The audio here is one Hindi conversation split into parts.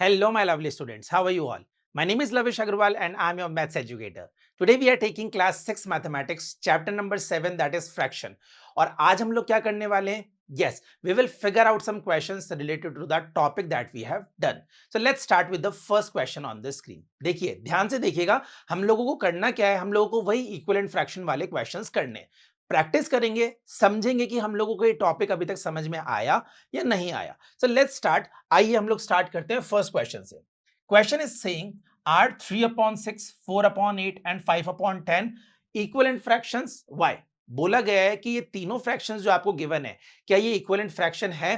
Hello, my lovely students. How are you all? My name is Lavish Agarwal and I'm your maths educator. Today we are taking class 6 mathematics, chapter number 7, that is fraction. और आज हम लोग क्या करने वाले हैं? Yes, we will figure out some questions related to the topic that we have done. So let's start with the first question on the screen. देखिए, ध्यान से देखिएगा, हम लोगों को करना क्या है? हम लोगों को वही इक्विवेलेंट फ्रैक्शन वाले क्वेश्चंस करने हैं. प्रैक्टिस करेंगे, समझेंगे कि हम लोगों को ये टॉपिक अभी तक समझ में आया या नहीं आया. So let's start. आइए हम लोग स्टार्ट करते हैं फर्स्ट क्वेश्चन से. Question is saying are 3/6, 4/8 and 5/10 equivalent fractions. Why? बोला गया है कि ये तीनों फ्रैक्शंस जो आपको गिवन है, क्या ये इक्विवेलेंट फ्रैक्शन है,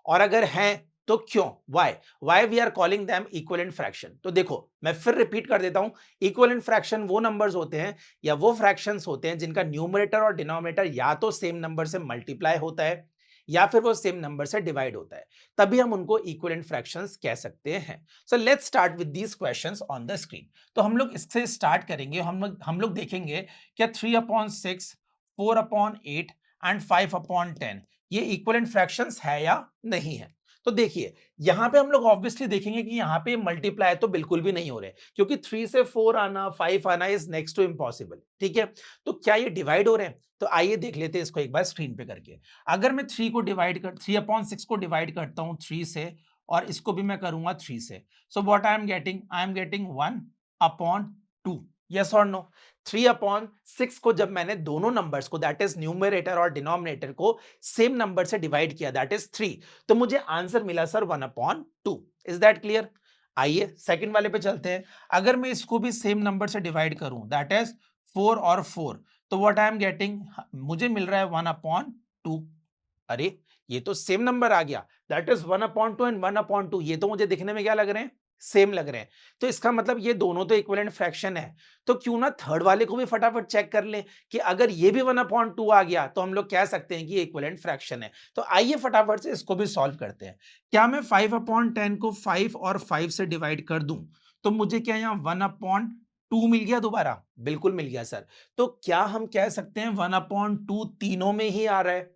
और अगर हैं तो क्यों? Why we are calling them equivalent fraction. तो देखो, मैं फिर रिपीट कर देता हूं. इक्विवेलेंट फ्रैक्शन वो नंबर्स होते हैं या वो फ्रैक्शंस होते हैं जिनका न्यूमरेटर और डिनोमिनेटर या तो सेम नंबर से मल्टीप्लाई होता है या फिर वो सेम नंबर से डिवाइड होता है, तभी हम उनको इक्विवेलेंट फ्रैक्शंस कह सकते हैं. So let's start with these questions on the screen. तो हम लोग इससे स्टार्ट करेंगे. हम लोग देखेंगे क्या 3/6, 4/8 एंड 5/10 ये इक्विवेलेंट फ्रैक्शंस है या नहीं है. तो देखिए, यहां पे हम लोग ऑब्वियसली देखेंगे कि यहां पे मल्टीप्लाई तो बिल्कुल भी नहीं हो रहे, क्योंकि 3 से 4 आना, 5 आना इज नेक्स्ट टू इम्पॉसिबल. ठीक है, तो क्या ये डिवाइड हो रहे हैं? तो आइए देख लेते हैं इसको एक बार स्क्रीन पे करके. अगर मैं 3/6 को डिवाइड करता हूं 3 से, और इसको भी मैं करूंगा 3 से, so what I am getting 1/2. Yes और नो? 3/6 को जब मैंने दोनों नंबर्स को, दैट इज न्यूमरेटर और डिनोमिनेटर को सेम नंबर से डिवाइड किया, दैट इज 3, तो मुझे आंसर मिला सर 1/2. Is that clear? आइए सेकंड वाले पे चलते हैं. अगर मैं इसको भी सेम नंबर से डिवाइड करूं, दैट इज 4 और 4, तो व्हाट आई एम गेटिंग, मुझे मिल रहा है 1/2. अरे, ये तो सेम नंबर आ गया, दैट इज 1/2 एंड 1/2. ये तो मुझे दिखने में क्या लग रहे हैं? सेम लग रहे हैं. तो इसका मतलब ये दोनों तो इक्विवेलेंट फ्रैक्शन है. तो क्यों ना थर्ड वाले को भी फटाफट चेक कर लें कि अगर ये भी 1/2 आ गया तो हम लोग कह सकते हैं कि ये इक्विवेलेंट फ्रैक्शन है. तो आइए फटाफट से इसको भी सॉल्व करते हैं. क्या मैं 5/10 को 5 और 5 से डिवाइड कर दूं तो मुझे क्या यहाँ 1/2 मिल गया दोबारा? बिल्कुल मिल गया सर. तो क्या हम कह सकते हैं 1/2 तीनों में ही आ रहा है?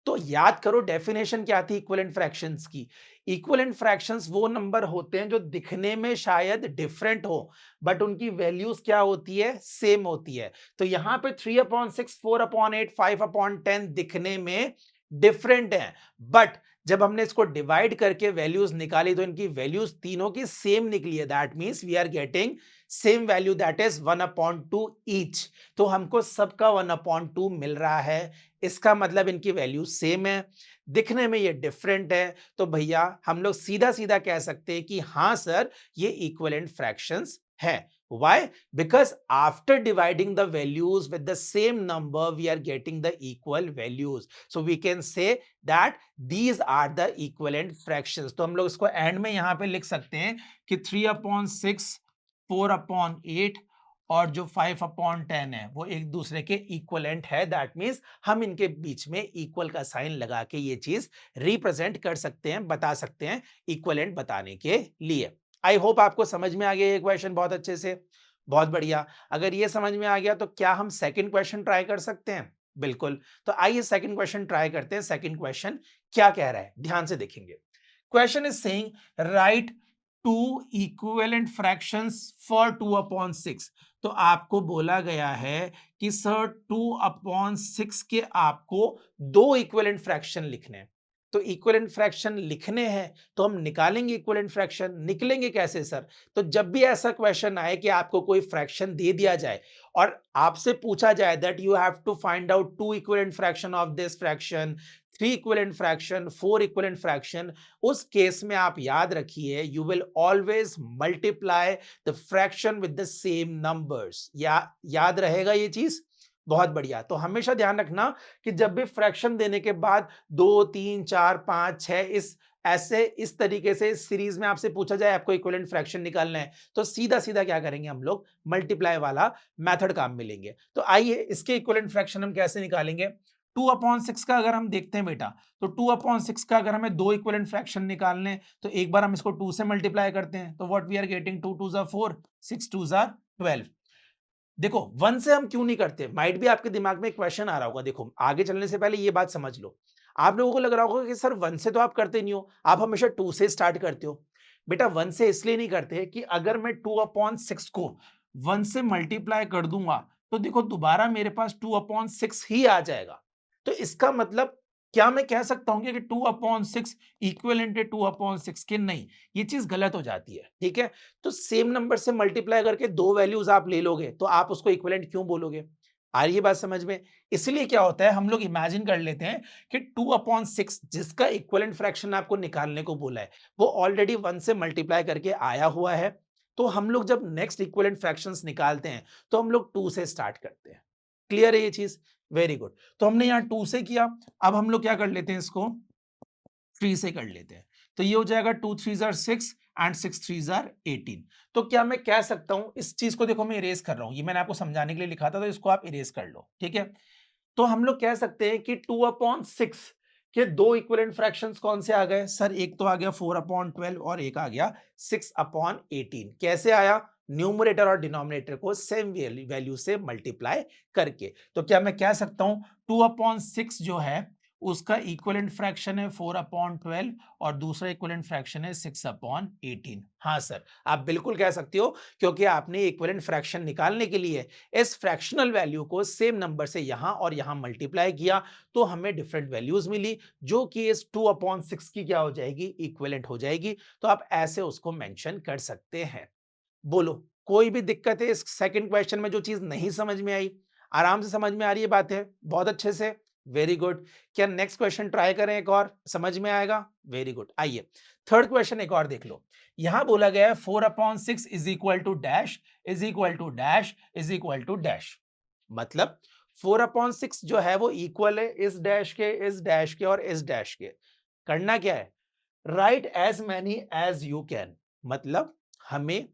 तो याद करो डेफिनेशन क्या थी इक्विवेलेंट फ्रैक्शंस की. इक्विवेलेंट फ्रैक्शंस वो नंबर होते हैं जो दिखने में शायद डिफरेंट हो, बट उनकी वैल्यूज क्या होती है? सेम होती है. तो यहां पे 3/6, 4/8, 5/10 दिखने में डिफरेंट है, बट जब हमने इसको डिवाइड करके वैल्यूज निकाली तो इनकी वैल्यूज तीनों की सेम निकली है. That means we are getting same value, that is 1/2 each. तो हमको सबका 1/2 मिल रहा है. इसका मतलब इनकी वैल्यू सेम है, दिखने में ये डिफरेंट है. तो भैया हम लोग सीधा सीधा कह सकते हैं कि हाँ सर, ये इक्विवेलेंट फ्रैक्शंस है. Why? Because after dividing the values with the same number, we are getting the equal values. So we can say that these are the equivalent fractions. तो हम लोग इसको एंड में यहां पे लिख सकते हैं कि 3/6, 4/8 और जो 5/10 है वो एक दूसरे के इक्वलेंट है. दैट मीन्स हम इनके बीच में इक्वल का साइन लगा के ये चीज रिप्रेजेंट कर सकते हैं, बता सकते हैं इक्वलेंट बताने के लिए. आई होप आपको समझ में आ गया ये क्वेश्चन बहुत अच्छे से. बहुत बढ़िया. अगर ये समझ में आ गया तो क्या हम सेकंड क्वेश्चन ट्राई कर सकते हैं? बिल्कुल. तो आइए सेकंड क्वेश्चन ट्राई करते हैं. सेकंड क्वेश्चन क्या कह रहा है, ध्यान से देखेंगे. Question is saying write two equivalent fractions for 2/6. तो आपको बोला गया है कि सर 2/6 के आपको दो इक्विवेलेंट फ्रैक्शन लिखने हैं. तो इक्विवेलेंट फ्रैक्शन लिखने हैं तो हम निकालेंगे इक्विवेलेंट फ्रैक्शन. निकलेंगे कैसे सर? तो जब भी ऐसा क्वेश्चन आए कि आपको कोई फ्रैक्शन दे दिया जाए और आपसे पूछा जाए that you have to find out two equivalent fraction of this fraction, 3 equivalent fraction, 4 equivalent fraction, उस केस में आप याद रखिए you will always multiply the fraction with the same numbers. याद रहेगा ये चीज? बहुत बढ़िया. तो हमेशा ध्यान रखना कि जब भी फ्रैक्शन देने के बाद 2, 3, 4, 5, 6 इस तरीके से इस सीरीज में आपसे पूछा जाए आपको इक्विवेलेंट फ्रैक्शन निकालना है, तो सीधा सीधा क्या करेंगे हम लोग? मल्टीप्लाई वाला मेथड काम में लेंगे. तो आइए इसके इक्विवेलेंट फ्रैक्शन हम कैसे निकालेंगे. 2/6 का अगर हम देखते हैं बेटा, तो 2/6 का अगर हमें दो इक्विवेलेंट फ्रैक्शन निकालने, तो एक बार हम इसको 2 से मल्टीप्लाई करते हैं, तो व्हाट वी आर गेटिंग, 2 2 4, 6 2 12. देखो 1 से हम क्यों नहीं करते? माइट भी आपके दिमाग में क्वेश्चन आ रहा होगा. देखो आगे चलने से पहले ये बात समझ लो. आप लोगों को लग रहा होगा कि सर 1 से तो आप करते नहीं हो, आप हमेशा 2 से स्टार्ट करते हो. बेटा 1 से इसलिए नहीं करते कि अगर मैं 2/6 को 1 से मल्टीप्लाई कर दूंगा तो देखो दोबारा मेरे पास 2/6 ही आ जाएगा। तो इसका मतलब क्या मैं कह सकता हूं कि 2/6 इक्विवेलेंट है 2/6 के? नहीं, ये चीज गलत हो जाती है। ठीक है, तो सेम नंबर से मल्टीप्लाई करके दो वैल्यूज आप ले लोगे तो आप उसको इक्विवेलेंट क्यों बोलोगे? आ रही है बात समझ में? इसलिए क्या होता है, हम लोग इमेजिन कर लेते हैं कि 2/6 जिसका इक्विवेलेंट फ्रैक्शन आपको निकालने को बोला है वो ऑलरेडी 1 से मल्टीप्लाई करके आया हुआ है। तो हम लोग जब नेक्स्ट इक्विवेलेंट फ्रैक्शंस निकालते हैं तो हम लोग 2 से स्टार्ट करते हैं। क्लियर है ये चीज? Very good. तो हमने यहाँ 2 से किया, अब हम लोग क्या कर लेते हैं, इसको 3 से कर लेते हैं। तो ये हो जाएगा 2 3 आर 6 एंड 6 3 आर 18। तो क्या मैं कह सकता हूं, इस चीज को देखो मैं इरेज कर रहा हूं, ये मैंने आपको समझाने के लिए लिखा था तो इसको आप इरेज कर लो। ठीक है, तो हम लोग कह सकते हैं कि 2/6 के दो इक्विवेलेंट फ्रैक्शंस कौन से आ गए सर? एक तो आ गया 4/12 और एक आ गया 6/18। कैसे आया? न्यूमरेटर और डिनोमिनेटर को सेम वैल्यू से मल्टीप्लाई करके। तो क्या मैं कह सकता हूं 2/6 जो है उसका इक्विवेलेंट फ्रैक्शन है 4/12 और दूसरा इक्विवेलेंट फ्रैक्शन है 6/18? हाँ सर, आप बिल्कुल कह सकते हो, क्योंकि आपने इक्विवेलेंट फ्रैक्शन निकालने के लिए इस फ्रैक्शनल वैल्यू को सेम नंबर से यहां और यहां मल्टीप्लाई किया तो हमें डिफरेंट वैल्यूज मिली जो कि इस 2/6 की क्या हो जाएगी? इक्विवेलेंट हो जाएगी। तो आप ऐसे उसको मेंशन कर सकते हैं। बोलो, कोई भी दिक्कत है इस सेकंड क्वेश्चन में? जो चीज नहीं समझ में आई, आराम से समझ में आ रही है बातें? बहुत अच्छे से, वेरी गुड। क्या नेक्स्ट क्वेश्चन ट्राई करें, एक और समझ में आएगा? Very good. आइए थर्ड क्वेश्चन एक और देख लो। यहां बोला गया है 4/6 is equal to dash is equal to dash is equal to dash. मतलब 4/6 जो है वो इक्वल है इस डैश के, इस डैश के और इस डैश के। करना क्या है? Write as many as you can. मतलब हमें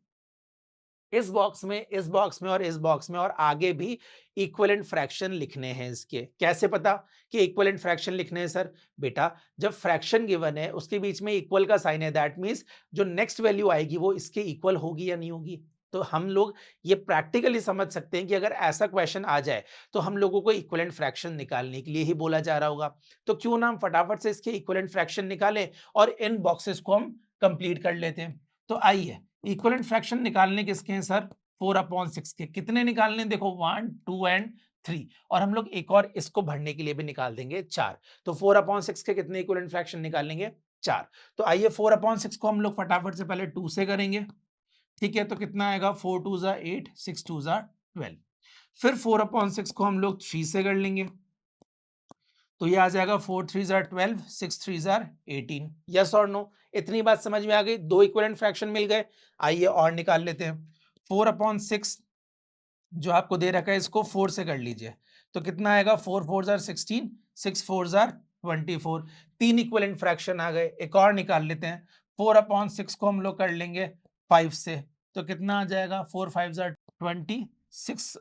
इस बॉक्स में, इस बॉक्स में और इस बॉक्स में और आगे भी इक्विवेलेंट फ्रैक्शन लिखने हैं इसके। कैसे पता कि इक्विवेलेंट फ्रैक्शन लिखने हैं सर? बेटा जब फ्रैक्शन गिवन है उसके बीच में इक्वल का साइन है, दैट मींस जो नेक्स्ट वैल्यू आएगी वो इसके इक्वल होगी या नहीं होगी। तो हम लोग ये प्रैक्टिकली समझ सकते हैं कि अगर ऐसा क्वेश्चन आ जाए तो हम लोगों को इक्विवेलेंट फ्रैक्शन निकालने के लिए ही बोला जा रहा होगा। तो क्यों ना हम फटाफट से इसके इक्विवेलेंट फ्रैक्शन निकालें और इन बॉक्सेस को हम कंप्लीट कर लेते हैं। तो आइए, इक्विवेलेंट फ्रैक्शन निकालने किसके हैं सर? 4/6 के। कितने निकालने हैं? देखो 1 2 एंड 3, और हम लोग एक और इसको भरने के लिए भी निकाल देंगे 4। तो 4/6 के कितने इक्विवेलेंट फ्रैक्शन निकालेंगे? 4। तो आइए 4/6 को हम लोग फटाफट से पहले 2 से करेंगे। ठीक है, तो कितना आएगा? 4 2 जा 8, 6 2 जा 12। फिर 4/6 को हम लोग 3 से कर लेंगे, तो ये आ जाएगा 4 3 जार 12, 6 3 जार 18। यस और नो? इतनी बात समझ में आ गई? दो इक्विवेलेंट फ्रैक्शन मिल गए। आइए और निकाल लेते हैं। 4/6 जो आपको दे रखा है इसको 4 से कर लीजिए, तो कितना आएगा? 4 4 जार 16, 6 4 जार 24। तीन इक्विवेलेंट फ्रैक्शन आ गए। एक और निकाल लेते हैं। 4/6 को हम लोग कर लेंगे 5 से, तो कितना आ जाएगा? 4 5 जार 20, 6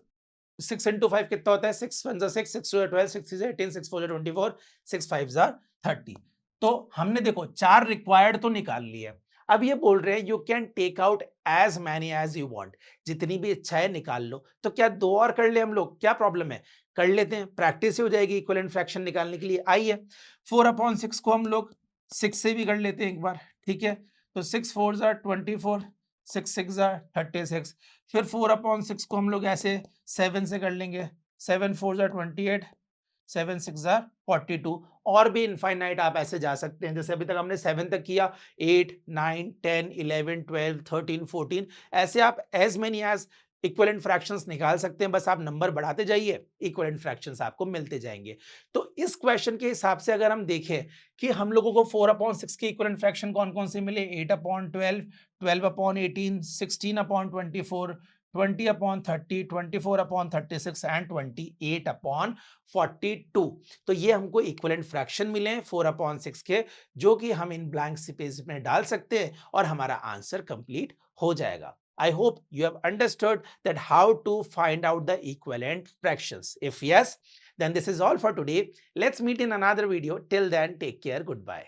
6 into 5 कितना होता है? 6 1 6, 6 2 12, 6 3 18, 6 4 24, 6 5 30। तो हमने देखो चार रिक्वायर्ड तो निकाल लिए। अब ये बोल रहे हैं you can take out as many as you want, जितनी भी इच्छा है निकाल लो। तो क्या दो और कर ले हम लोग? क्या प्रॉब्लम है? कर लेते हैं, प्रैक्टिस हो जाएगी इक्विवेलेंट फ्रैक्शन निकालने के लिए। आइए 4/6 को हम लोग 6 से भी कर लेते हैं एक बार। ठीक है, तो 6 4 24, 6 6 36। फिर 4/6 को हम लोग ऐसे 7 से कर लेंगे। 7 4 28, 7 6 42। और भी इनफाइनाइट आप ऐसे जा सकते हैं, जैसे अभी तक हमने 7 तक किया, 8 9 10 11 12 13 14। ऐसे आप as many as equivalent fractions निकाल सकते हैं। बस आप नंबर बढ़ाते जाइए, इक्विवेलेंट फ्रैक्शंस आपको मिलते जाएंगे। तो इस क्वेश्चन के हिसाब से अगर हम देखें कि हम लोगों को 4/6 के इक्विवेलेंट फ्रैक्शन कौन कौन से मिले? 8/12, 12/18, 16/24, 20/30, 24/36 एंड 28/42। तो ये हमको इक्विवेलेंट फ्रैक्शन मिले हैं 4/6 के, जो कि हम इन ब्लैंक स्पेस में डाल सकते हैं और हमारा आंसर कंप्लीट हो जाएगा। I hope you have understood that how to find out the equivalent fractions. If yes, then this is all for today. Let's meet in another video. Till then, take care. Goodbye.